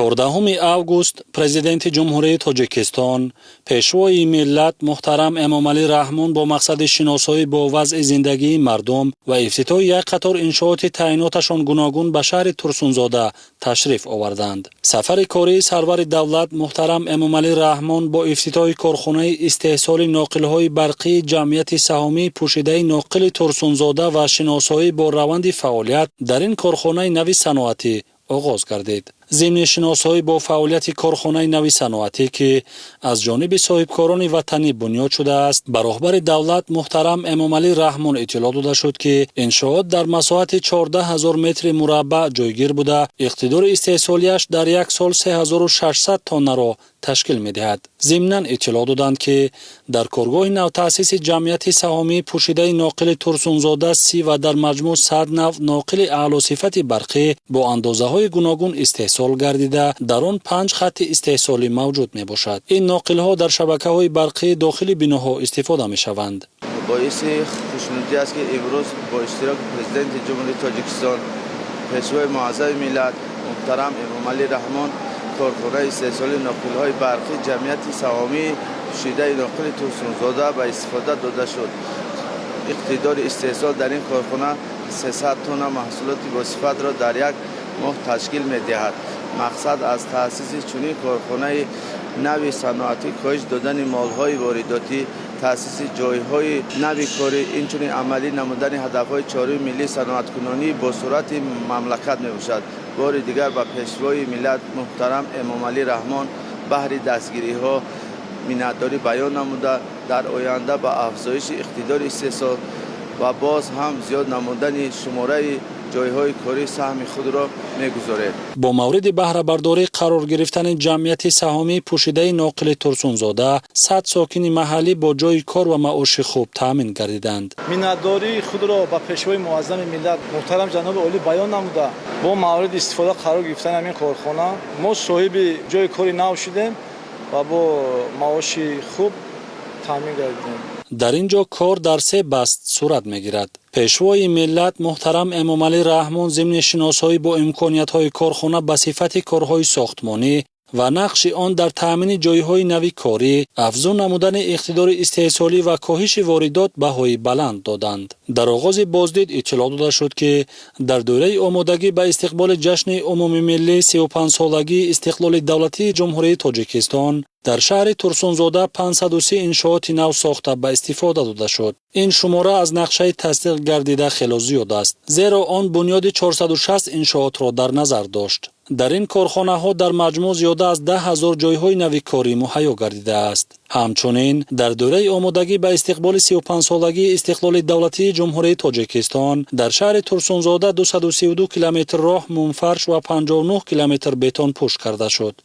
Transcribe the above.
14 август президенти ҷумҳурии Тоҷикистон пешвои миллат муҳтарам Эмомалӣ Раҳмон бо мақсади шиносоӣ бо вазъи зиндагии мардум ва ифтитоҳи як қатор иншооти таъиноташон гуногун ба шаҳри Турсунзода ташриф оварданд. Сафари кории сарвари давлат муҳтарам Эмомалӣ Раҳмон бо ифтитоҳи корхонаи истеҳсоли ноқилҳои барқии ҷамъияти саҳомии пӯшидаи ноқили Турсунзода ва шиносоӣ бо раванди фаъолият дар ин корхонаи нави саноатӣ оғоз гардид. ضمن شناسایی با فعالیت کارخانه نوی صنعتی که از جانب صاحبکاران وطنی بنیاد شده است، به راهبر دولت محترم امامعلی رحمان اطلاع داده شد که انشاءات در مساحت 14,000 متر مربع جایگیر بوده، اقتدار استحصالیش در یک سال 3600 تن را تشکیل می‌دهد. ضمناً اطلاع دادند که در کارگاه نو تأسیس جمعیت سهامی پوشیده ناقل ترسونزاده 30 و در مجموع 100 نو ناقل اعلی صفت برقی با اندازه‌های گوناگون استحصال گردیده در آن 5 خط استحصالی موجود میباشد. این ناقل‌ها در شبکه‌های برقی داخل بناها استفاده می‌شوند. باعث خوشنودی است که امروز با اشتراک پرزیدنت جمهوری تاجیکستان، پیشوای معظم ملت محترم امامعلی رحمان، کارخانه استحصال ناقل‌های برقی جمعیت سهامی پوشیده ناقل ترسونزاده به استفاده داده شد. اقتدار استحصال در این کارخانه 300 تن محصولات با صفت را در یک ماه تشکیل می‌دهد. مقصد از تأسیس چنین کارخانه نوی صنعتی کاهش دادن مال‌های وارداتی، تأسیس جای‌های نوی کاری، اینچنین عملی نمودن هدف‌های 4 ملی صنعت‌کنانی با صورت مملکت می‌باشد. بار دیگر با پیشوای ملت محترم امامعلی رحمان بهر دستگیری‌ها منتداری بیان نموده در آینده با افزایش اقتدار استحصال و باز هم زیاد نمودن شماره جای‌های کاری سهم خود را می‌گذارد. با مورد بهره برداری قرار گرفتن جمعیت سهامی پوشیده ناقل ترسونزاده 100 ساکن محلی با جای کار و معاش خوب تامین گردیدند. منتداری خود را با پیشوای معظم ملت محترم جناب عالی بیان نموده با مورد استفاده قرار گرفتن همین کارخانه ما صاحب جای کاری نو شدیم و با معاش خوب تامین گردیدیم. در اینجا کار در 3 بست صورت می‌گیرد. پیشوای ملت محترم امامعلی رحمان ضمن شناسایی با امکانیت‌های کارخانه به صفت کارهای ساختمانی و نقش آن در تأمین جای‌های نوی کاری، افزون نمودن اقتدار استحصالی و کاهش واردات بهای بلند دادند. در آغاز بازدید اطلاع داده شد که در دوره آمادگی به استقبال جشن عمومی ملی 35 سالگی استقلال دولتی جمهوری تاجیکستان در شهر ترسونزاده 530 انشاءات نو ساخته به استفاده داده شد. این شماره از نقشه تصدیق گردیده خیلی زیاد است، زیرا آن بنیاد 460 انشاءات را در نظر داشت. در این کارخانه ها در مجموع زیاده از 10,000 جایهای نوی کاری مهیا گردیده است. همچنین در دوره آمادگی به استقبال 35 سالگی استقلال دولتی جمهوری تاجیکستان در شهر ترسونزاده 232 کیلومتر راه منفرش و 59 کیلومتر بتون پوش کرده شد.